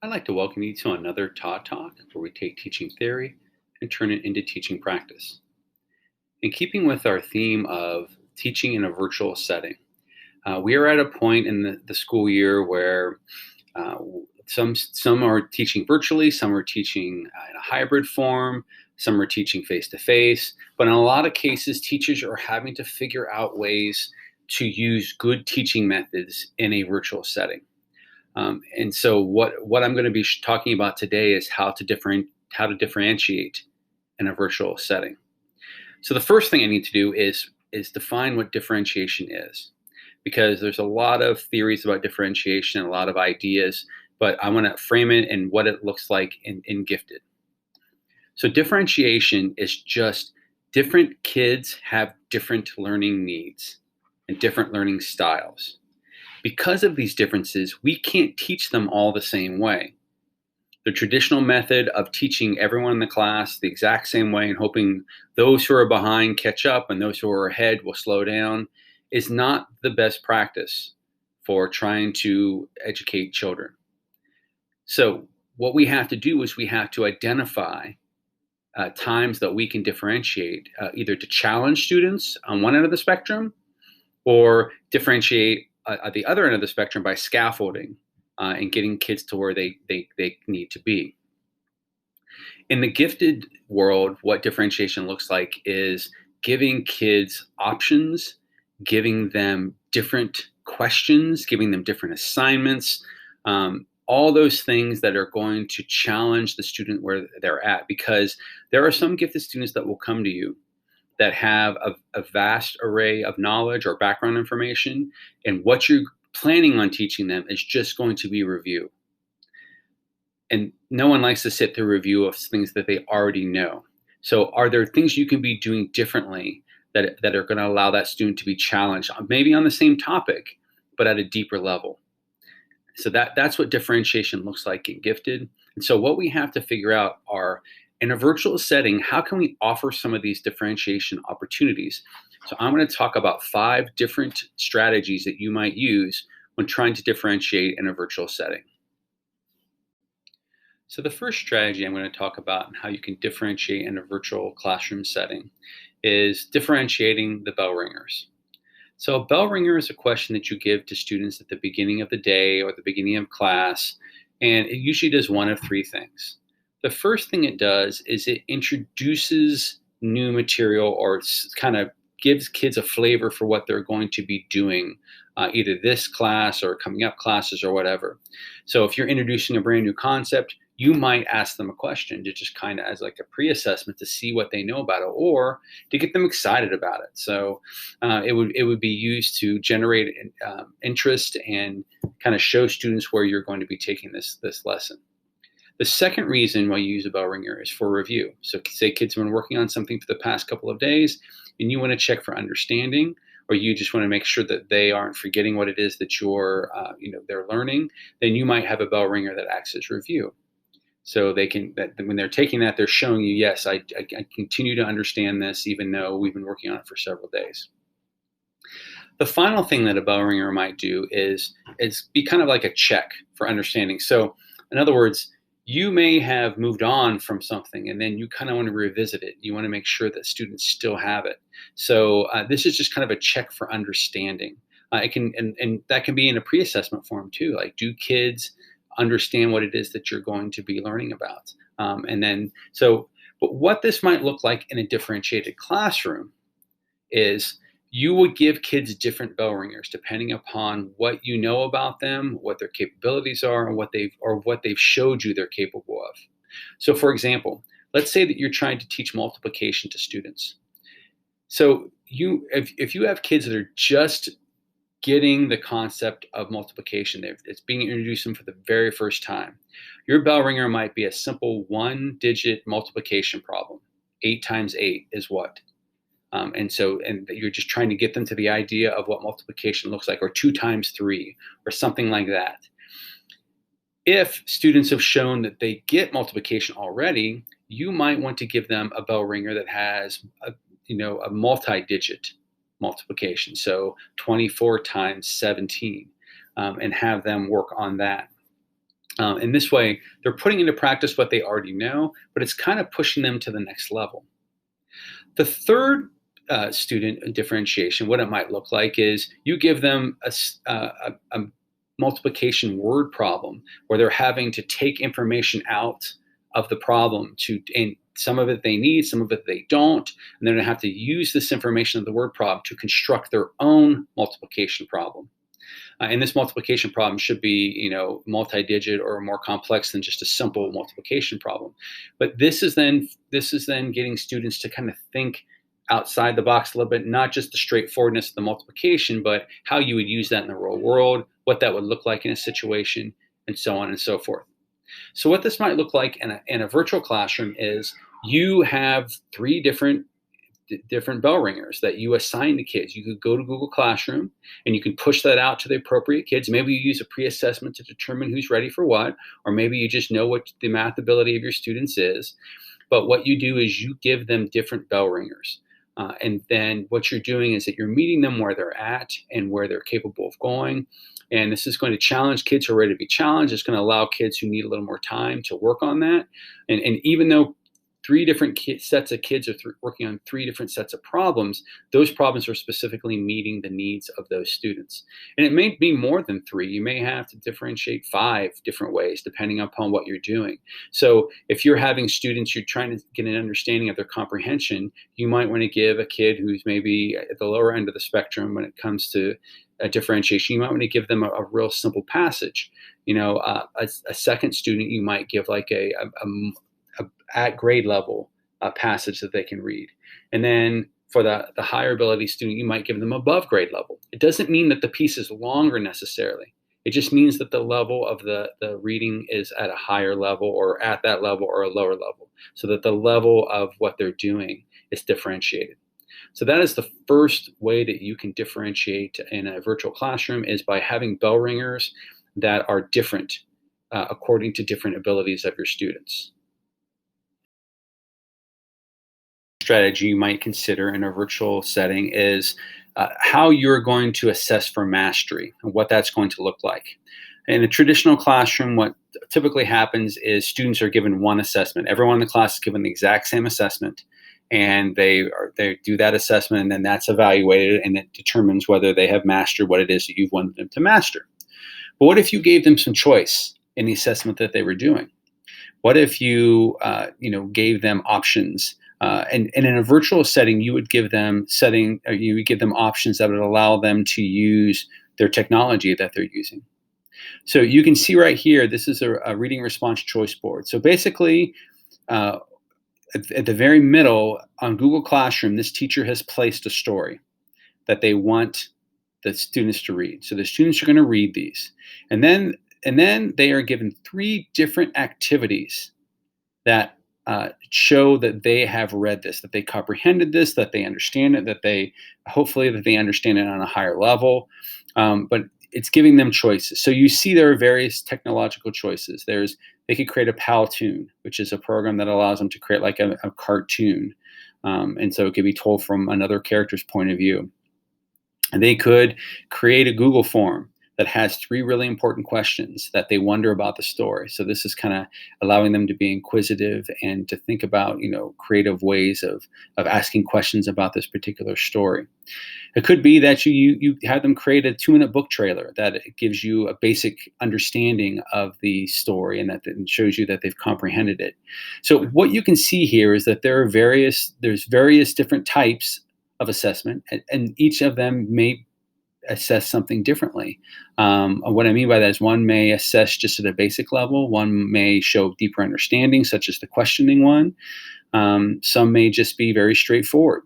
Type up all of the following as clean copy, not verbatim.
I'd like to welcome you to another Todd Talk, where we take teaching theory and turn it into teaching practice. In keeping with our theme of teaching in a virtual setting, we are at a point in the school year where uh, some are teaching virtually, some are teaching in a hybrid form, some are teaching face to face. But in a lot of cases, teachers are having to figure out ways to use good teaching methods in a virtual setting. And so what I'm going to be talking about today is how to differentiate in a virtual setting. So the first thing I need to do is define what differentiation is, because there's a lot of theories about differentiation, a lot of ideas, but I want to frame it in what it looks like in gifted. So differentiation is just different kids have different learning needs and different learning styles. Because of these differences, we can't teach them all the same way. The traditional method of teaching everyone in the class the exact same way and hoping those who are behind catch up and those who are ahead will slow down is not the best practice for trying to educate children. So what we have to do is we have to identify times that we can differentiate, either to challenge students on one end of the spectrum or differentiate at the other end of the spectrum by scaffolding and getting kids to where they need to be. In the gifted world, what differentiation looks like is giving kids options, giving them different questions, giving them different assignments, all those things that are going to challenge the student where they're at. Because there are some gifted students that will come to you that have a vast array of knowledge or background information, and what you're planning on teaching them is just going to be review. And no one likes to sit through review of things that they already know. So are there things you can be doing differently that are going to allow that student to be challenged, maybe on the same topic, but at a deeper level? So that's what differentiation looks like in gifted. And so what we have to figure out are, in a virtual setting, how can we offer some of these differentiation opportunities? So I'm going to talk about 5 different strategies that you might use when trying to differentiate in a virtual setting. So the first strategy I'm going to talk about and how you can differentiate in a virtual classroom setting is differentiating the bell ringers. So a bell ringer is a question that you give to students at the beginning of the day or the beginning of class, and it usually does one of 3 things. The first thing it does is it introduces new material, or kind of gives kids a flavor for what they're going to be doing, either this class or coming up classes or whatever. So if you're introducing a brand new concept, you might ask them a question to just kind of as like a pre-assessment to see what they know about it, or to get them excited about it. So it would be used to generate interest and kind of show students where you're going to be taking this lesson. The second reason why you use a bell ringer is for review. So say kids have been working on something for the past couple of days and you want to check for understanding, or you just want to make sure that they aren't forgetting what it is that they're learning, then you might have a bell ringer that acts as review. So when they're taking that, they're showing you, yes, I continue to understand this, even though we've been working on it for several days. The final thing that a bell ringer might do is be kind of like a check for understanding. So in other words, you may have moved on from something and then you kind of want to revisit it. You want to make sure that students still have it. So this is just kind of a check for understanding. And that can be in a pre-assessment form too. Like, do kids understand what it is that you're going to be learning about? But what this might look like in a differentiated classroom is you would give kids different bell ringers depending upon what you know about them, what their capabilities are, and what they've showed you they're capable of. So for example, let's say that you're trying to teach multiplication to students. So if you have kids that are just getting the concept of multiplication, it's being introduced to them for the very first time, your bell ringer might be a simple 1-digit multiplication problem. 8 times 8 is what? And you're just trying to get them to the idea of what multiplication looks like, or 2 times 3, or something like that. If students have shown that they get multiplication already, you might want to give them a bell ringer that has a multi-digit multiplication, so 24 times 17, and have them work on that. In this way, they're putting into practice what they already know, but it's kind of pushing them to the next level. The third student differentiation, what it might look like is you give them a multiplication word problem where they're having to take information out of the problem and some of it they need, some of it they don't, and they're going to have to use this information of the word problem to construct their own multiplication problem. And this multiplication problem should be, multi-digit or more complex than just a simple multiplication problem. But this is then getting students to kind of think outside the box a little bit, not just the straightforwardness of the multiplication, but how you would use that in the real world, what that would look like in a situation, and so on and so forth. So what this might look like in a virtual classroom is you have three different Bellringers that you assign to kids. You could go to Google Classroom and you can push that out to the appropriate kids. Maybe you use a pre-assessment to determine who's ready for what, or maybe you just know what the math ability of your students is. But what you do is you give them different Bellringers. And then what you're doing is that you're meeting them where they're at and where they're capable of going. And this is going to challenge kids who are ready to be challenged. It's going to allow kids who need a little more time to work on that. And even though three different sets of kids are working on three different sets of problems, those problems are specifically meeting the needs of those students. And it may be more than three. You may have to differentiate 5 different ways depending upon what you're doing. So if you're having students, you're trying to get an understanding of their comprehension, you might want to give a kid who's maybe at the lower end of the spectrum when it comes to differentiation, you might want to give them a real simple passage. A second student, you might give like a at grade level passage that they can read. And then for the higher ability student, you might give them above grade level. It doesn't mean that the piece is longer necessarily. It just means that the level of the reading is at a higher level or at that level or a lower level, so that the level of what they're doing is differentiated. So that is the first way that you can differentiate in a virtual classroom, is by having Bellringers that are different according to different abilities of your students. Strategy you might consider in a virtual setting is how you're going to assess for mastery and what that's going to look like. In a traditional classroom, what typically happens is students are given one assessment. Everyone in the class is given the exact same assessment, and they do that assessment, and then that's evaluated, and it determines whether they have mastered what it is that you've wanted them to master. But what if you gave them some choice in the assessment that they were doing? What if you gave them options? And in a virtual setting, you would give them options that would allow them to use their technology that they're using. So you can see right here, this is a reading response choice board. So basically, at the very middle on Google Classroom, this teacher has placed a story that they want the students to read. So the students are going to read these. And then they are given 3 different activities that show that they have read this, that they comprehended this, that they understand it, that they understand it on a higher level. But it's giving them choices. So you see there are various technological choices. They could create a Powtoon, which is a program that allows them to create like a cartoon. And so it could be told from another character's point of view. And they could create a Google form that has 3 really important questions that they wonder about the story. So this is kind of allowing them to be inquisitive and to think about, creative ways of asking questions about this particular story. It could be that you have them create a 2-minute book trailer that gives you a basic understanding of the story and that shows you that they've comprehended it. So what you can see here is that there's various different types of assessment, and each of them may assess something differently. What I mean by that is one may assess just at a basic level, one may show deeper understanding, such as the questioning one. Some may just be very straightforward.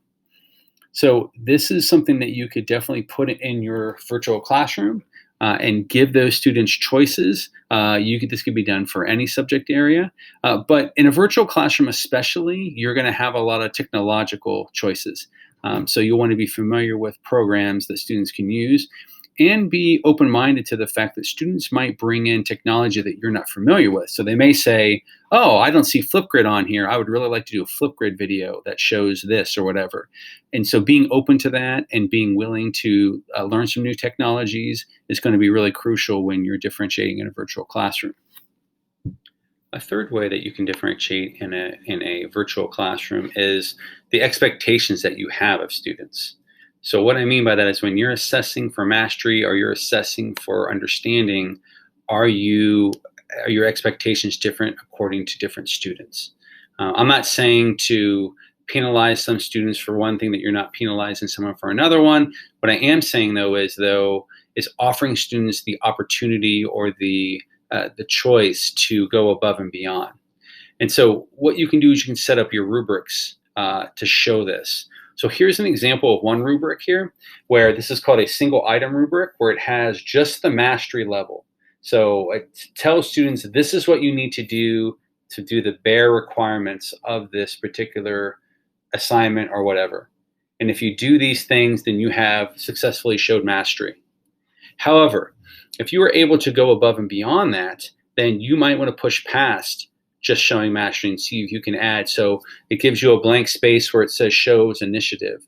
So this is something that you could definitely put in your virtual classroom and give those students choices. This could be done for any subject area, but in a virtual classroom especially, you're going to have a lot of technological choices. So you'll want to be familiar with programs that students can use, and be open-minded to the fact that students might bring in technology that you're not familiar with. So they may say, oh, I don't see Flipgrid on here. I would really like to do a Flipgrid video that shows this or whatever. And so being open to that and being willing to learn some new technologies is going to be really crucial when you're differentiating in a virtual classroom. A third way that you can differentiate in a virtual classroom is the expectations that you have of students. So what I mean by that is when you're assessing for mastery or you're assessing for understanding, are you are your expectations different according to different students? I'm not saying to penalize some students for one thing that you're not penalizing someone for another one. What I am saying is offering students the opportunity or the choice to go above and beyond. And so what you can do is you can set up your rubrics to show this. So here's an example of one rubric here where this is called a single item rubric, where it has just the mastery level. So it tells students this is what you need to do the bare requirements of this particular assignment or whatever. And if you do these things, then you have successfully showed mastery. However, if you are able to go above and beyond that, then you might want to push past just showing mastery and see if you can add. So it gives you a blank space where it says shows initiative.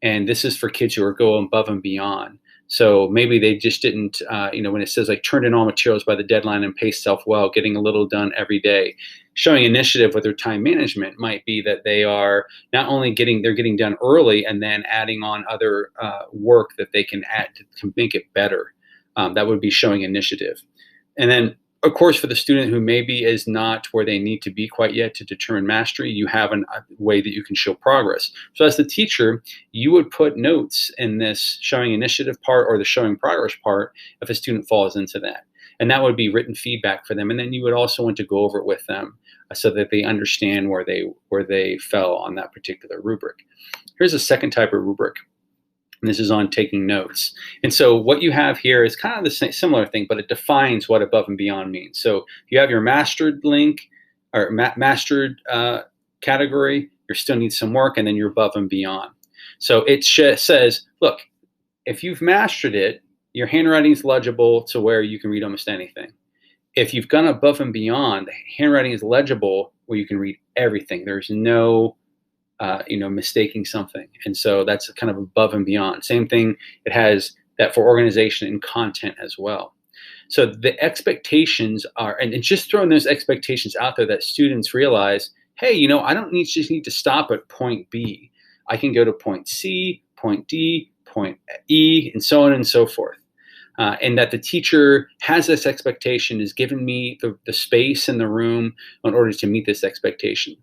And this is for kids who are going above and beyond. So maybe they just didn't, when it says like turned in all materials by the deadline and pace self well, getting a little done every day. Showing initiative with their time management might be that they are not only they're getting done early and then adding on other work that they can add to make it better. That would be showing initiative. And then, of course, for the student who maybe is not where they need to be quite yet to determine mastery, you have a way that you can show progress. So as the teacher, you would put notes in this showing initiative part or the showing progress part if a student falls into that. And that would be written feedback for them. And then you would also want to go over it with them so that they understand where they fell on that particular rubric. Here's a second type of rubric. And this is on taking notes. And so what you have here is kind of the same, similar thing, but it defines what above and beyond means. So you have your mastered link or mastered category, you still need some work, and then you're above and beyond. So it says, look, if you've mastered it, your handwriting is legible to where you can read almost anything. If you've gone above and beyond, the handwriting is legible where you can read everything. There's no mistaking something. And so that's kind of above and beyond. Same thing, it has that for organization and content as well. So the expectations are, and just throwing those expectations out there that students realize, hey, I don't just need to stop at point B. I can go to point C, point D, point E, and so on and so forth. And that the teacher has this expectation, is giving me the space in the room in order to meet this expectation.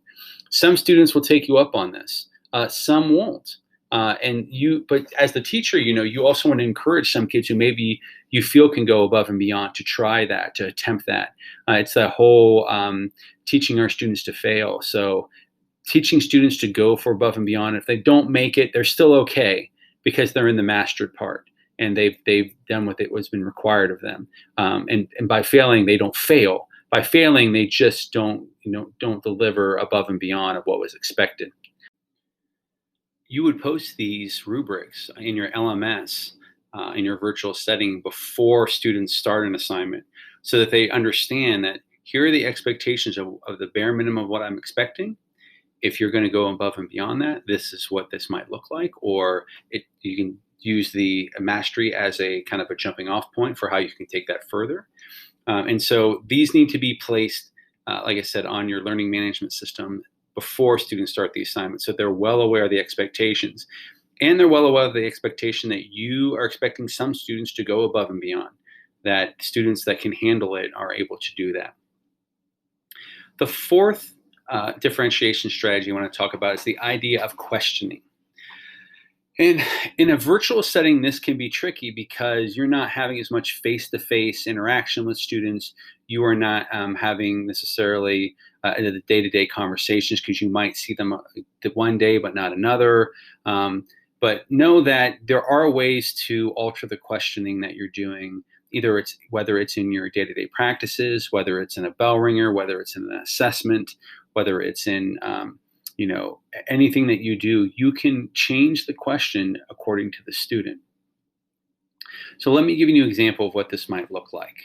Some students will take you up on this. Some won't. But as the teacher, you also want to encourage some kids who maybe you feel can go above and beyond to try that, to attempt that. It's that whole teaching our students to fail. So teaching students to go for above and beyond. If they don't make it, they're still okay because they're in the mastered part and they've done what was been required of them. And by failing, they don't fail. By failing, they just don't deliver above and beyond of what was expected. You would post these rubrics in your LMS, in your virtual setting before students start an assignment so that they understand that here are the expectations of the bare minimum of what I'm expecting. If you're going to go above and beyond that, this is what this might look like, or you can use the mastery as a kind of a jumping off point for how you can take that further. And so these need to be placed, like I said, on your learning management system before students start the assignment, so they're well aware of the expectations. And they're well aware of the expectation that you are expecting some students to go above and beyond, that students that can handle it are able to do that. The fourth differentiation strategy I want to talk about is the idea of questioning. And in a virtual setting, this can be tricky because you're not having as much face-to-face interaction with students. You are not having necessarily the day-to-day conversations because you might see them one day but not another. But know that there are ways to alter the questioning that you're doing. Whether it's in your day-to-day practices, whether it's in a Bellringer, whether it's in an assessment, whether it's in anything that you do, you can change the question according to the student. So let me give you an example of what this might look like.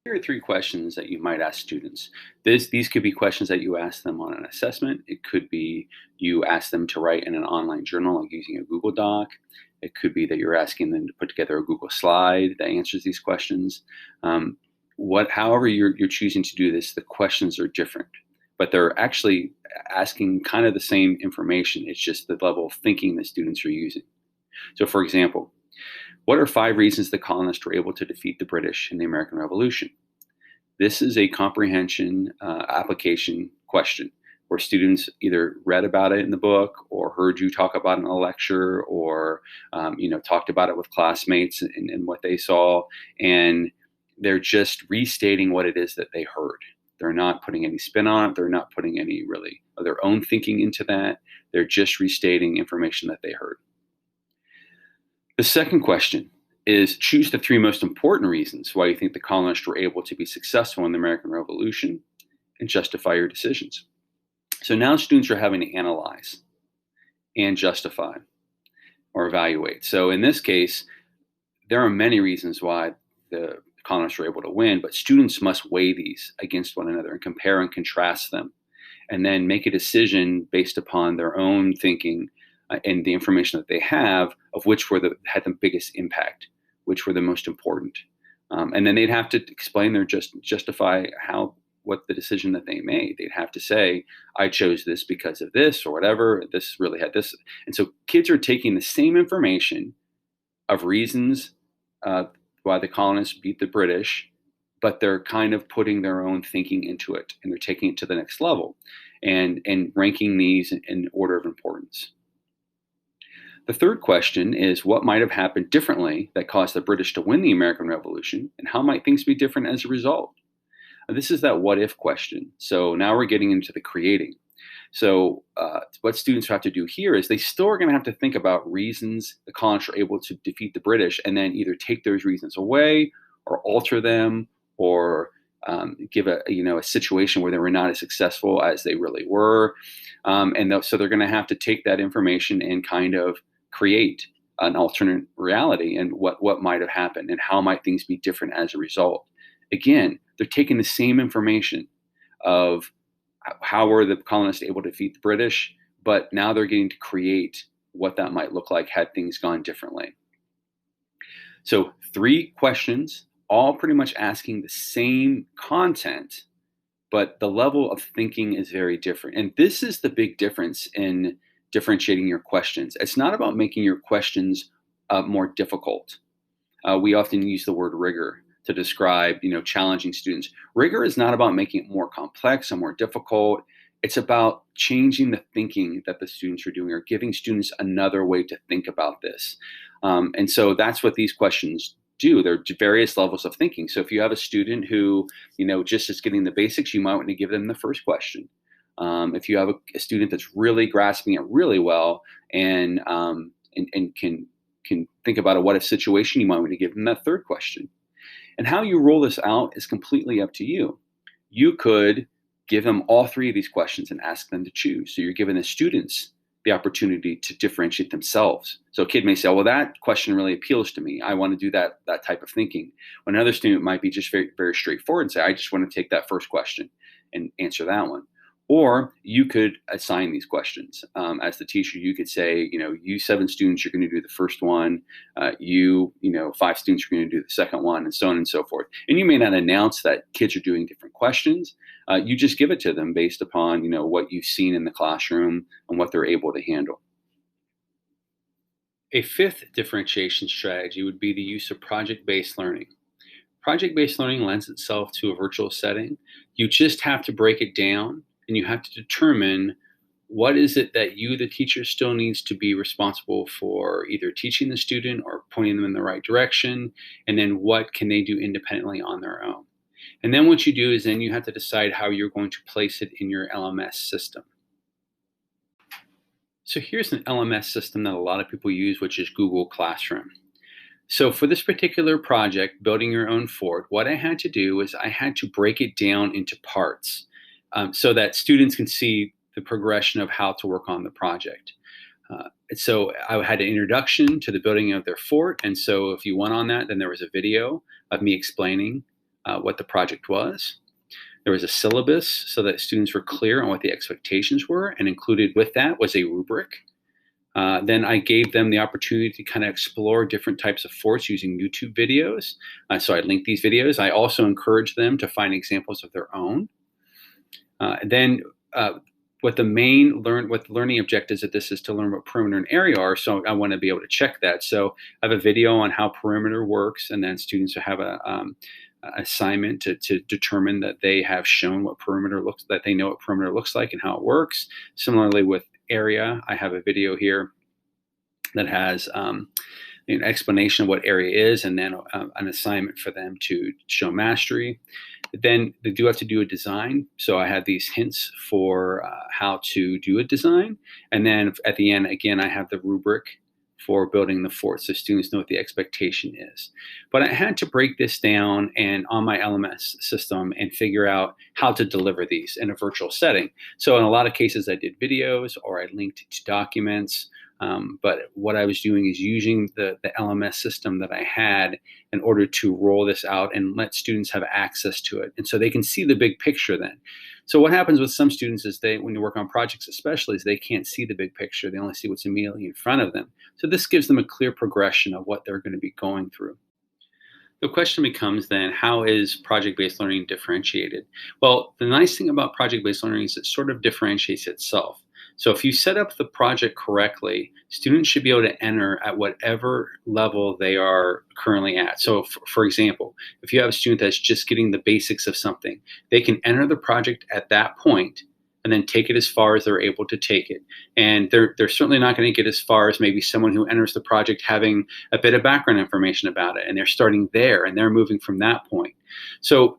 Here are 3 questions that you might ask students. These could be questions that you ask them on an assessment. It could be you ask them to write in an online journal, like using a Google Doc. It could be that you're asking them to put together a Google slide that answers these questions. however you're choosing to do this, the questions are different, but they're actually asking kind of the same information. It's just the level of thinking that students are using. So, for example, what are 5 reasons the colonists were able to defeat the British in the American Revolution? This is a comprehension application question where students either read about it in the book or heard you talk about it in a lecture or talked about it with classmates and what they saw. And they're just restating what it is that they heard. They're not putting any spin on it. They're not putting any really of their own thinking into that. They're just restating information that they heard. The second question is choose the 3 most important reasons why you think the colonists were able to be successful in the American Revolution and justify your decisions. So now students are having to analyze and justify or evaluate. So in this case, there are many reasons why the colonists were able to win, but students must weigh these against one another and compare and contrast them, and then make a decision based upon their own thinking and the information that they have of which had the biggest impact, which were the most important. And then they'd have to explain justify what the decision that they made. They'd have to say, I chose this because of this or whatever, this really had this. And so kids are taking the same information of reasons why the colonists beat the British, but they're kind of putting their own thinking into it, and they're taking it to the next level and ranking these in order of importance. The third question is what might have happened differently that caused the British to win the American Revolution, and how might things be different as a result? This is that what if question. So now we're getting into the creating. So what students have to do here is they still are going to have to think about reasons the colonists were able to defeat the British, and then either take those reasons away or alter them or give a situation where they were not as successful as they really were. So they're going to have to take that information and kind of create an alternate reality and what might have happened and how might things be different as a result. Again, they're taking the same information of how were the colonists able to defeat the British, but now they're getting to create what that might look like had things gone differently. So 3 questions, all pretty much asking the same content, but the level of thinking is very different. And this is the big difference in differentiating your questions. It's not about making your questions more difficult. We often use the word rigor to describe, challenging students. Rigor is not about making it more complex and more difficult. It's about changing the thinking that the students are doing or giving students another way to think about this. And so that's what these questions do. There are various levels of thinking. So if you have a student who, just is getting the basics, you might want to give them the first question. If you have a student that's really grasping it really well and can think about a what if situation, you might want to give them that third question. And how you roll this out is completely up to you. You could give them all 3 of these questions and ask them to choose. So you're giving the students the opportunity to differentiate themselves. So a kid may say, well, that question really appeals to me. I want to do that type of thinking. When another student might be just very, very straightforward and say, I just want to take that first question and answer that one. Or you could assign these questions. As the teacher, you could say, you 7 students, you're going to do the first one. 5 students, you're going to do the second one, and so on and so forth. And you may not announce that kids are doing different questions. You just give it to them based upon, what you've seen in the classroom and what they're able to handle. A 5th differentiation strategy would be the use of project-based learning. Project-based learning lends itself to a virtual setting. You just have to break it down, and you have to determine what is it that you, the teacher, still needs to be responsible for either teaching the student or pointing them in the right direction, and then what can they do independently on their own. And then what you do is then you have to decide how you're going to place it in your LMS system. So here's an LMS system that a lot of people use, which is Google Classroom. So for this particular project, building your own fort, what I had to do is I had to break it down into parts so that students can see the progression of how to work on the project. So I had an introduction to the building of their fort. And so if you went on that, then there was a video of me explaining what the project was. There was a syllabus so that students were clear on what the expectations were, and included with that was a rubric. Then I gave them the opportunity to kind of explore different types of forts using YouTube videos. So I linked these videos. I also encouraged them to find examples of their own. Then what the learning objectives of this is to learn what perimeter and area are. So I want to be able to check that. So I have a video on how perimeter works, and then students will have a assignment to determine that they have shown what perimeter looks, that they know what perimeter looks like and how it works. Similarly with area, I have a video here that has an explanation of what area is, and then an assignment for them to show mastery. Then they do have to do a design. So I have these hints for how to do a design. And then at the end, again, I have the rubric for building the fort, so students know what the expectation is. But I had to break this down and on my LMS system and figure out how to deliver these in a virtual setting. So in a lot of cases, I did videos or I linked to documents. But what I was doing is using the LMS system that I had in order to roll this out and let students have access to it. And so they can see the big picture then. So what happens with some students is when you work on projects especially, is they can't see the big picture. They only see what's immediately in front of them. So this gives them a clear progression of what they're going to be going through. The question becomes then, how is project-based learning differentiated? Well, the nice thing about project-based learning is it sort of differentiates itself. So if you set up the project correctly, students should be able to enter at whatever level they are currently at. So for example, if you have a student that's just getting the basics of something, they can enter the project at that point and then take it as far as they're able to take it. And they're certainly not going to get as far as maybe someone who enters the project having a bit of background information about it, and they're starting there and they're moving from that point. So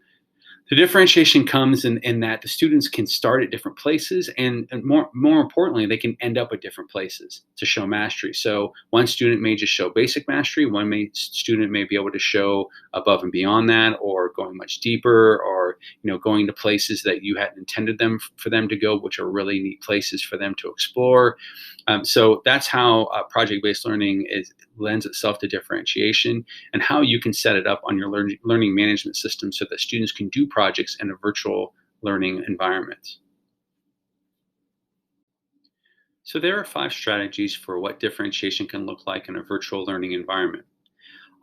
the differentiation comes in that the students can start at different places, and more importantly, they can end up at different places to show mastery. So one student may just show basic mastery, student may be able to show above and beyond that, or going much deeper, or going to places that you hadn't intended for them to go, which are really neat places for them to explore. So that's how project-based learning lends itself to differentiation, and how you can set it up on your learning management system so that students can do projects in a virtual learning environment. So there are 5 strategies for what differentiation can look like in a virtual learning environment.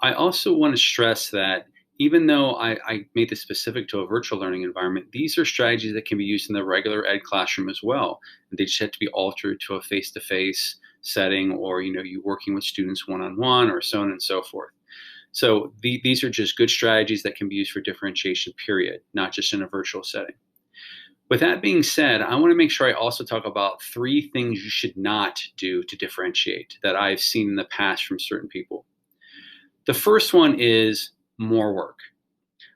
I also want to stress that even though I made this specific to a virtual learning environment, these are strategies that can be used in the regular ed classroom as well. They just have to be altered to a face-to-face setting, or you working with students one-on-one, or so on and so forth. So these are just good strategies that can be used for differentiation, period, not just in a virtual setting. With that being said, I want to make sure I also talk about 3 things you should not do to differentiate that I've seen in the past from certain people. The first one is more work.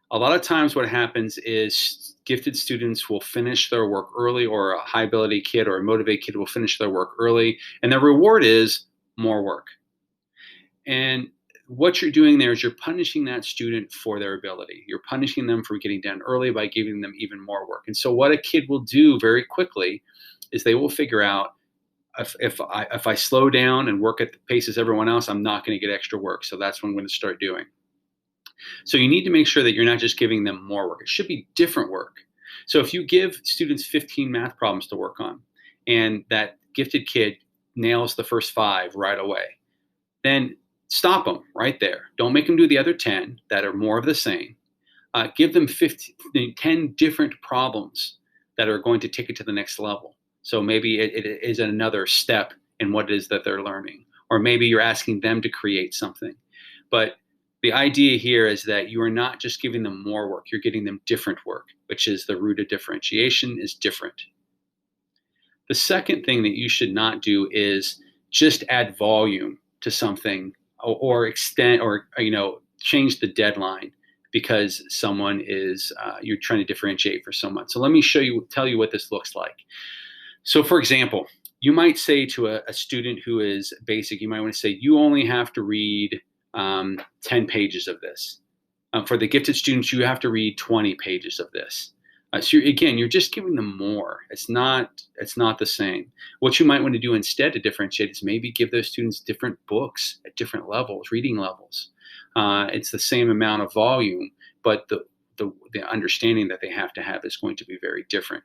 A lot of times what happens is gifted students will finish their work early, or a high ability kid or a motivated kid will finish their work early, and the reward is more work. And what you're doing there is you're punishing that student for their ability. You're punishing them for getting done early by giving them even more work. And so what a kid will do very quickly is they will figure out, if I slow down and work at the pace as everyone else, I'm not going to get extra work. So that's what I'm going to start doing. So you need to make sure that you're not just giving them more work. It should be different work. So if you give students 15 math problems to work on, and that gifted kid nails the first 5 right away, then stop them right there. Don't make them do the other 10 that are more of the same. Give them 10 different problems that are going to take it to the next level. So maybe it is another step in what it is that they're learning. Or maybe you're asking them to create something. But the idea here is that you are not just giving them more work, you're getting them different work, which is the root of differentiation, is different. The second thing that you should not do is just add volume to something, or extend, or change the deadline because someone is you're trying to differentiate for someone. So let me tell you what this looks like. So for example, you might say to a student who is basic, you might want to say, you only have to read 10 pages of this. For the gifted students, you have to read 20 pages of this. So again, you're just giving them more. It's not the same. What you might want to do instead to differentiate is maybe give those students different books at different levels, reading levels. It's the same amount of volume, but the understanding that they have to have is going to be very different.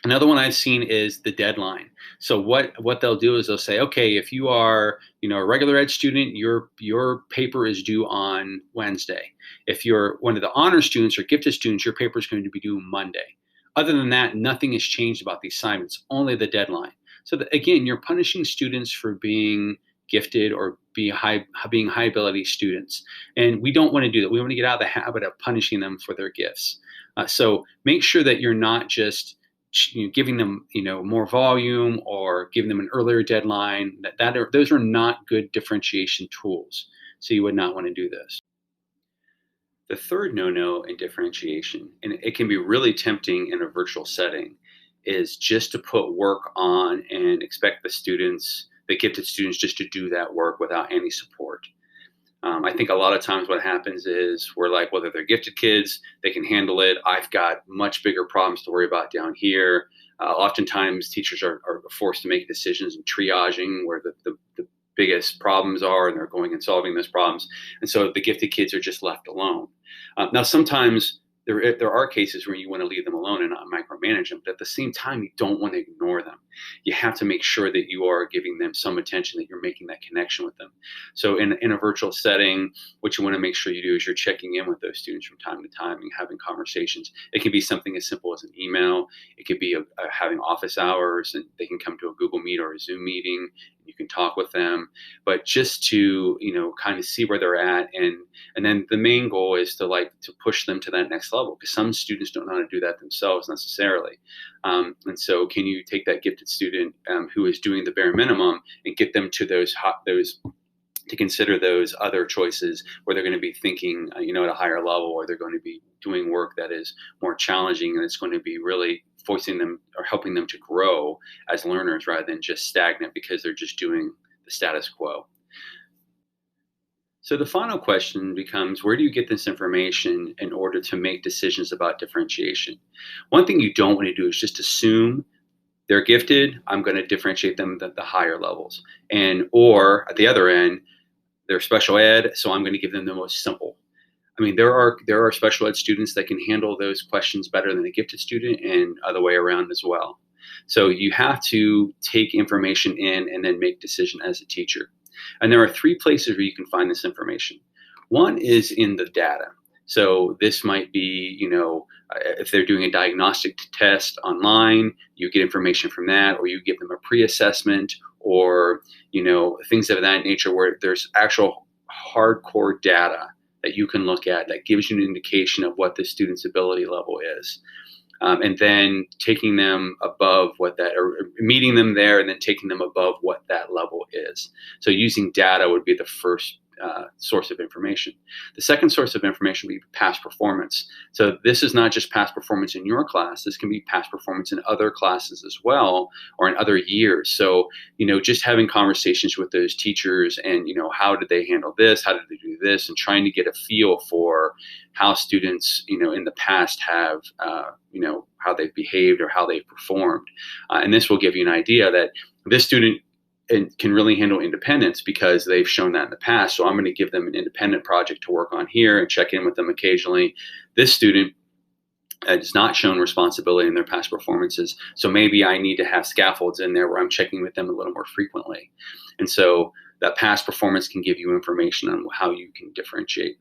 Another one I've seen is the deadline. So what they'll do is they'll say, okay, if you are a regular ed student, your paper is due on Wednesday. If you're one of the honor students or gifted students, your paper is going to be due Monday. Other than that, nothing has changed about the assignments, only the deadline. So that, again, you're punishing students for being gifted or being high ability students, and we don't want to do that. We want to get out of the habit of punishing them for their gifts. So make sure that you're not just giving them more volume or giving them an earlier deadline. Those are not good differentiation tools. So you would not want to do this. The third no-no in differentiation, and it can be really tempting in a virtual setting, is just to put work on and expect the gifted students, just to do that work without any support. I think a lot of times what happens is we're like, whether they're gifted kids, they can handle it. I've got much bigger problems to worry about down here. Oftentimes teachers are forced to make decisions and triaging where the biggest problems are, and they're going and solving those problems. And so the gifted kids are just left alone. Now, sometimes there are cases where you want to leave them alone and not micromanage them, but at the same time, you don't want to ignore them. You have to make sure that you are giving them some attention, that you're making that connection with them. So in a virtual setting, what you want to make sure you do is you're checking in with those students from time to time and having conversations. It can be something as simple as an email. It could be having office hours, and they can come to a Google Meet or a Zoom meeting. You can talk with them, but just to kind of see where they're at, and then the main goal is to push them to that next level, because some students don't know how to do that themselves necessarily. And so, can you take that gifted student who is doing the bare minimum and get them to those to consider those other choices where they're going to be thinking, at a higher level, or they're going to be doing work that is more challenging, and it's going to be really forcing them or helping them to grow as learners rather than just stagnant because they're just doing the status quo. So the final question becomes, where do you get this information in order to make decisions about differentiation? One thing you don't want to do is just assume they're gifted, I'm going to differentiate them at the higher levels. Or at the other end, they're special ed, so I'm going to give them the most simple. I mean, there are special ed students that can handle those questions better than a gifted student, and other way around as well. So you have to take information in and then make decision as a teacher. And there are three places where you can find this information. One is in the data. So this might be, if they're doing a diagnostic test online, you get information from that, or you give them a pre-assessment, or, things of that nature where there's actual hardcore data that you can look at that gives you an indication of what the student's ability level is. And then taking them above or meeting them there and then taking them above what that level is. So using data would be the first source of information. The second source of information would be past performance. So this is not just past performance in your class. This can be past performance in other classes as well, or in other years. So, just having conversations with those teachers and, how did they handle this? How did they do this? And trying to get a feel for how students, in the past have, how they've behaved or how they've performed. And this will give you an idea that this student can really handle independence because they've shown that in the past. So I'm going to give them an independent project to work on here and check in with them occasionally. This student has not shown responsibility in their past performances. So maybe I need to have scaffolds in there where I'm checking with them a little more frequently. And so that past performance can give you information on how you can differentiate.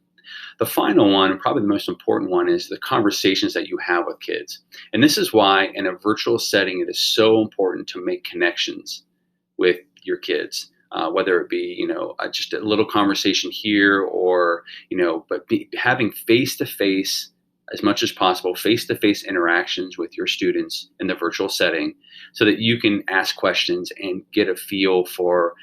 The final one, probably the most important one, is the conversations that you have with kids. And this is why in a virtual setting, it is so important to make connections with your kids, whether it be, just a little conversation here or, having face-to-face, as much as possible, face-to-face interactions with your students in the virtual setting so that you can ask questions and get a feel for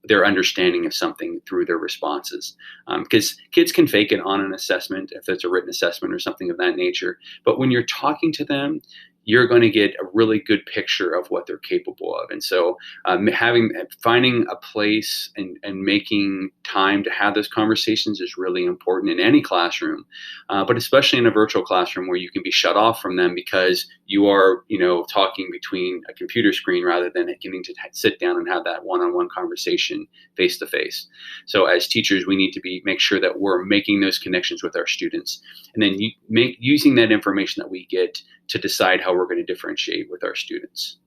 their understanding of something through their responses. Because kids can fake it on an assessment if it's a written assessment or something of that nature. But when you're talking to them, you're going to get a really good picture of what they're capable of. And so finding a place and making time to have those conversations is really important in any classroom, but especially in a virtual classroom where you can be shut off from them because you are, talking between a computer screen rather than getting to sit down and have that one-on-one conversation face to face. So as teachers, we need to make sure that we're making those connections with our students, and then using that information that we get to decide how we're going to differentiate with our students.